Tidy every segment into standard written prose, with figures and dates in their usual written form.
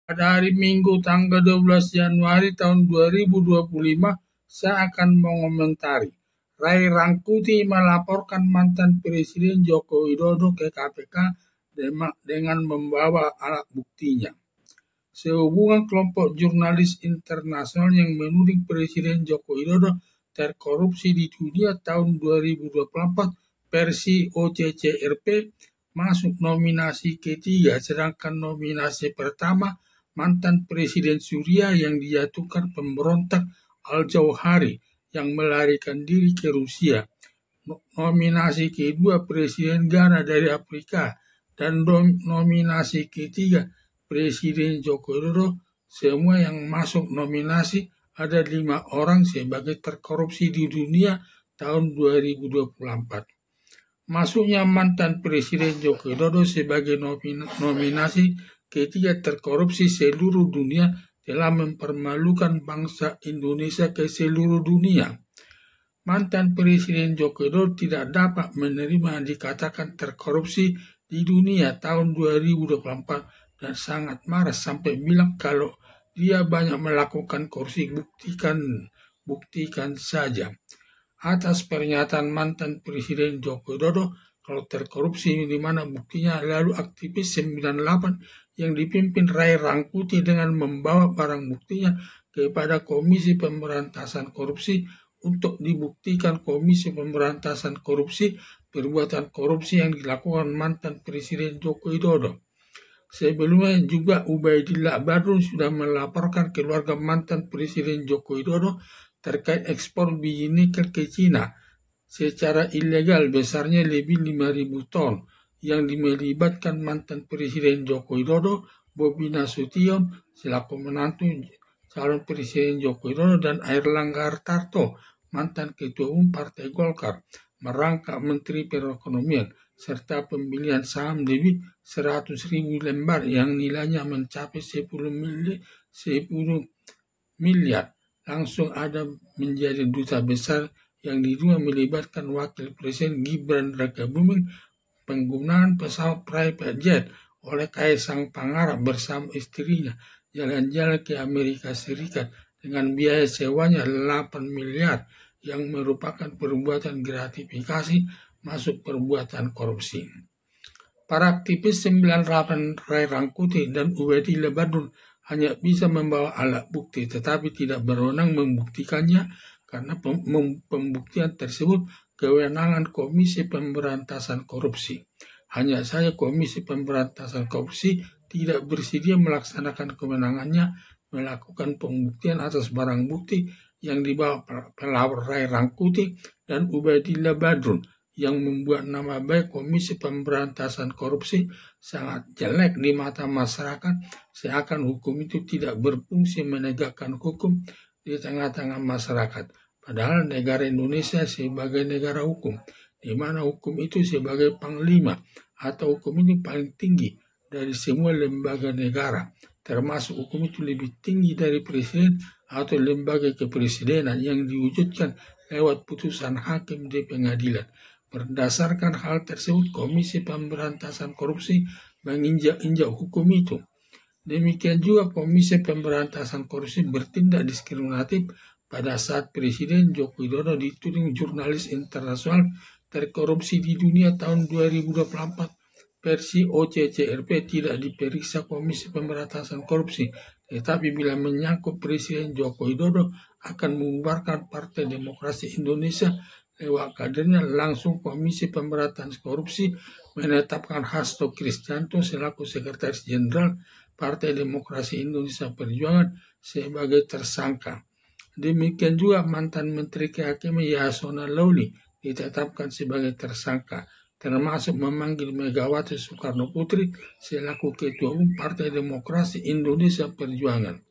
Pada hari Minggu tanggal 12 Januari tahun 2025, saya akan mengomentari. Rai Rangkuti melaporkan mantan Presiden Joko Widodo ke KPK dengan membawa alat buktinya. Sehubungan kelompok jurnalis internasional yang menuding Presiden Joko Widodo terkorupsi di dunia tahun 2024 versi OCCRP masuk nominasi ketiga, sedangkan nominasi pertama mantan Presiden Suriah yang dijatuhkan pemberontak Al-Jauhari yang melarikan diri ke Rusia. Nominasi kedua Presiden Ghana dari Afrika dan nominasi ketiga Presiden Joko Widodo. Semua yang masuk nominasi ada 5 orang sebagai terkorupsi di dunia tahun 2024. Masuknya mantan Presiden Joko Widodo sebagai nominasi ketiga terkorupsi seluruh dunia telah mempermalukan bangsa Indonesia ke seluruh dunia. Mantan Presiden Joko Widodo tidak dapat menerima dikatakan terkorupsi di dunia tahun 2024 dan sangat marah sampai bilang kalau dia banyak melakukan korupsi, buktikan saja. Atas pernyataan mantan Presiden Joko Widodo kalau terkorupsi di mana buktinya, lalu aktivis 98 yang dipimpin Rai Rangkuti dengan membawa barang buktinya kepada Komisi Pemberantasan Korupsi untuk dibuktikan Komisi Pemberantasan Korupsi perbuatan korupsi yang dilakukan mantan Presiden Joko Widodo. Sebelumnya juga Ubaidillah Badrun sudah melaporkan keluarga mantan Presiden Joko Widodo terkait ekspor biji nikel ke Cina secara ilegal besarnya lebih 5.000 ton yang melibatkan mantan Presiden Joko Widodo, Bobi Nasution selaku menantu calon Presiden Joko Widodo dan Airlangga Hartarto, mantan Ketua Umum Partai Golkar, merangkap Menteri Perekonomian, serta pembelian saham lebih 100.000 lembar yang nilainya mencapai 10 miliar. Langsung ada menjadi duta besar yang diduga melibatkan Wakil Presiden Gibran Rakabuming, penggunaan pesawat private jet oleh Kaisang Pangarap bersama istrinya jalan-jalan ke Amerika Serikat dengan biaya sewanya 8 miliar yang merupakan perbuatan gratifikasi masuk perbuatan korupsi. Para aktivis 98 Rai Rangkuti dan Ubaidillah Badrun hanya bisa membawa alat bukti tetapi tidak berwenang membuktikannya karena pembuktian tersebut kewenangan Komisi Pemberantasan Korupsi. Hanya saja Komisi Pemberantasan Korupsi tidak bersedia melaksanakan kewenangannya melakukan pembuktian atas barang bukti yang dibawa pelapor Rai Rangkuti dan Ubaidillah Badrun yang membuat nama baik Komisi Pemberantasan Korupsi sangat jelek di mata masyarakat, seakan hukum itu tidak berfungsi menegakkan hukum di tengah-tengah masyarakat. Padahal negara Indonesia sebagai negara hukum, di mana hukum itu sebagai panglima atau hukum itu paling tinggi dari semua lembaga negara, termasuk hukum itu lebih tinggi dari presiden atau lembaga kepresidenan yang diwujudkan lewat putusan hakim di pengadilan. Berdasarkan hal tersebut, Komisi Pemberantasan Korupsi menginjak-injak hukum itu. Demikian juga Komisi Pemberantasan Korupsi bertindak diskriminatif pada saat Presiden Joko Widodo dituding jurnalis internasional terkorupsi di dunia tahun 2024 versi OCCRP tidak diperiksa Komisi Pemberantasan Korupsi, tetapi bila menyangkut Presiden Joko Widodo akan membubarkan Partai Demokrasi Indonesia lewat kadernya, langsung Komisi Pemberantasan Korupsi menetapkan Hasto Kristianto selaku Sekretaris Jenderal Partai Demokrasi Indonesia Perjuangan sebagai tersangka. Demikian juga mantan Menteri Kehakiman Yasona Lawli ditetapkan sebagai tersangka, termasuk memanggil Megawati Soekarno Putri selaku Ketua Umum Partai Demokrasi Indonesia Perjuangan.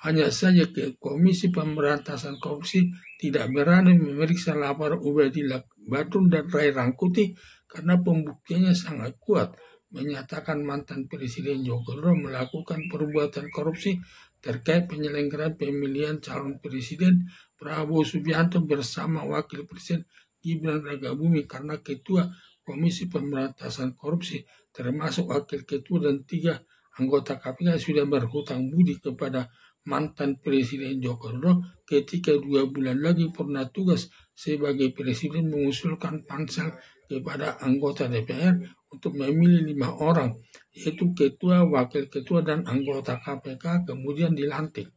Hanya saja Komisi Pemberantasan Korupsi tidak berani memeriksa laporan Ubaidillah Badrun dan Rai Rangkuti karena pembuktiannya sangat kuat, menyatakan mantan Presiden Joko Widodo melakukan perbuatan korupsi terkait penyelenggaraan pemilihan calon Presiden Prabowo Subianto bersama Wakil Presiden Gibran Rakabuming karena Ketua Komisi Pemberantasan Korupsi termasuk Wakil Ketua dan 3 anggota KPK sudah berhutang budi kepada mantan Presiden Joko Widodo ketika 2 bulan lagi pernah tugas sebagai Presiden mengusulkan pansel kepada anggota DPR untuk memilih 5 orang, yaitu ketua, wakil ketua, dan anggota KPK kemudian dilantik.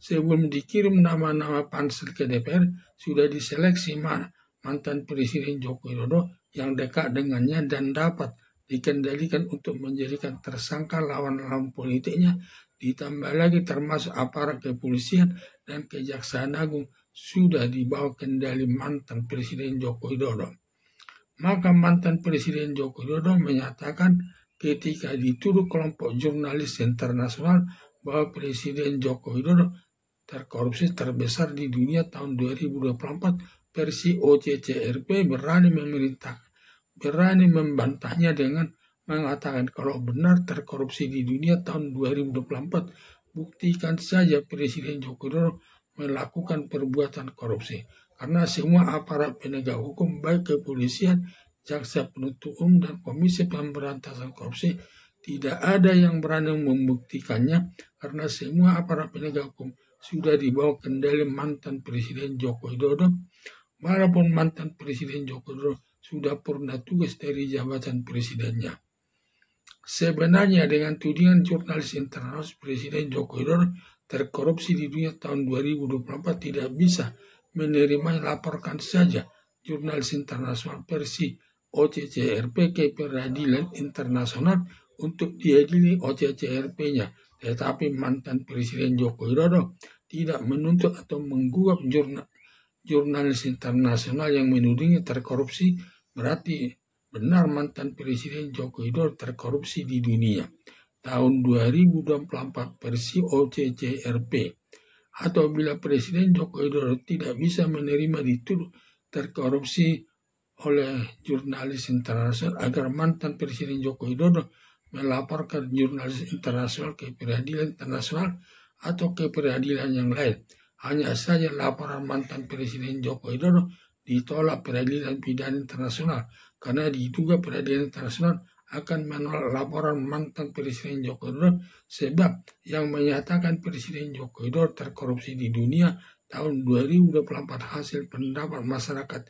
Sebelum dikirim nama-nama pansel ke DPR, sudah diseleksi mantan Presiden Joko Widodo yang dekat dengannya dan dapat dikendalikan untuk menjadikan tersangka lawan-lawan politiknya. Ditambah lagi termasuk aparat kepolisian dan Kejaksaan Agung sudah dibawa kendali mantan Presiden Joko Widodo. Maka mantan Presiden Joko Widodo menyatakan ketika dituduh kelompok jurnalis internasional bahwa Presiden Joko Widodo terkorupsi terbesar di dunia tahun 2024, versi OCCRP berani membantahnya dengan mengatakan kalau benar terkorupsi di dunia tahun 2024, buktikan saja Presiden Joko Widodo melakukan perbuatan korupsi. Karena semua aparat penegak hukum baik kepolisian, jaksa penuntut umum, dan Komisi Pemberantasan Korupsi tidak ada yang berani membuktikannya karena semua aparat penegak hukum sudah dibawa kendali mantan Presiden Joko Widodo, walaupun mantan Presiden Joko Widodo sudah pernah tugas dari jabatan presidennya. Sebenarnya dengan tudingan jurnalis internasional Presiden Joko Widodo terkorupsi di dunia tahun 2024 tidak bisa menerima, laporkan saja jurnalis internasional versi OCCRP ke Peradilan Internasional untuk diadili OCCRP-nya. Tetapi mantan Presiden Joko Widodo tidak menuntut atau menggugat jurnalis internasional yang menudingnya terkorupsi. Berarti benar mantan Presiden Joko Widodo terkorupsi di dunia tahun 2024 versi OCCRP. Atau bila Presiden Joko Widodo tidak bisa menerima dituduh terkorupsi oleh jurnalis internasional, agar mantan Presiden Joko Widodo melaporkan jurnalis internasional ke peradilan internasional atau ke peradilan yang lain. Hanya saja laporan mantan Presiden Joko Widodo ditolak peradilan pidana internasional karena diduga peradilan internasional akan menolak laporan mantan Presiden Joko Widodo, sebab yang menyatakan Presiden Joko Widodo terkorupsi di dunia tahun 2024 hasil pendapat masyarakat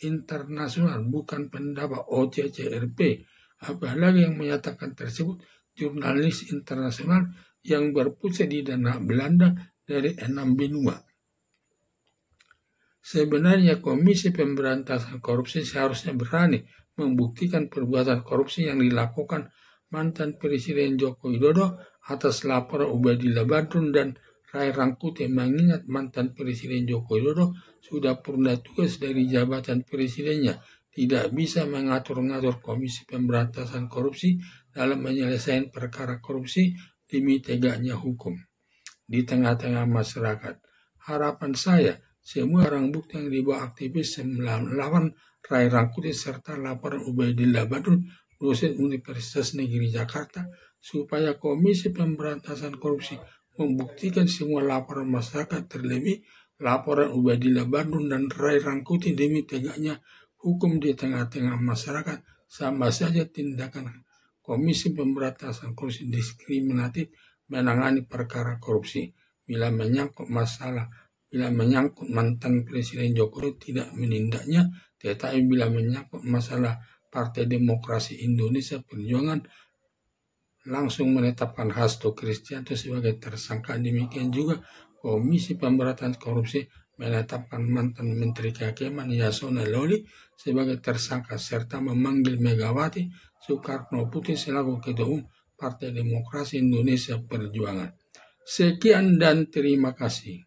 internasional, bukan pendapat OCCRP. Apalagi yang menyatakan tersebut jurnalis internasional yang berpusat di tanah Belanda dari 6 benua. Sebenarnya Komisi Pemberantasan Korupsi seharusnya berani membuktikan perbuatan korupsi yang dilakukan mantan Presiden Joko Widodo atas laporan Ubadillah Badrun dan Ray Rangkuti, mengingat mantan Presiden Joko Widodo sudah pernah tugas dari jabatan presidennya, tidak bisa mengatur-ngatur Komisi Pemberantasan Korupsi dalam menyelesaikan perkara korupsi demi tegaknya hukum di tengah-tengah masyarakat. Harapan saya, semua barang bukti yang dibawa aktivis melawan Ray Rangkuti serta laporan Ubadillah Badrun, dosen Universitas Negeri Jakarta, supaya Komisi Pemberantasan Korupsi membuktikan semua laporan masyarakat, terlebih laporan Ubadillah Badrun dan Ray Rangkuti demi tegaknya hukum di tengah-tengah masyarakat. Sama saja tindakan Komisi Pemberantasan Korupsi diskriminatif menangani perkara korupsi. Bila menyangkut mantan Presiden Jokowi tidak menindaknya, tetapi bila menyangkut masalah Partai Demokrasi Indonesia Perjuangan langsung menetapkan Hasto Kristianto sebagai tersangka. Demikian juga Komisi Pemberantasan Korupsi menetapkan mantan Menteri Kehakiman Yasona Lawli sebagai tersangka serta memanggil Megawati Soekarno Putri selaku Ketua Umum Partai Demokrasi Indonesia Perjuangan. Sekian dan terima kasih.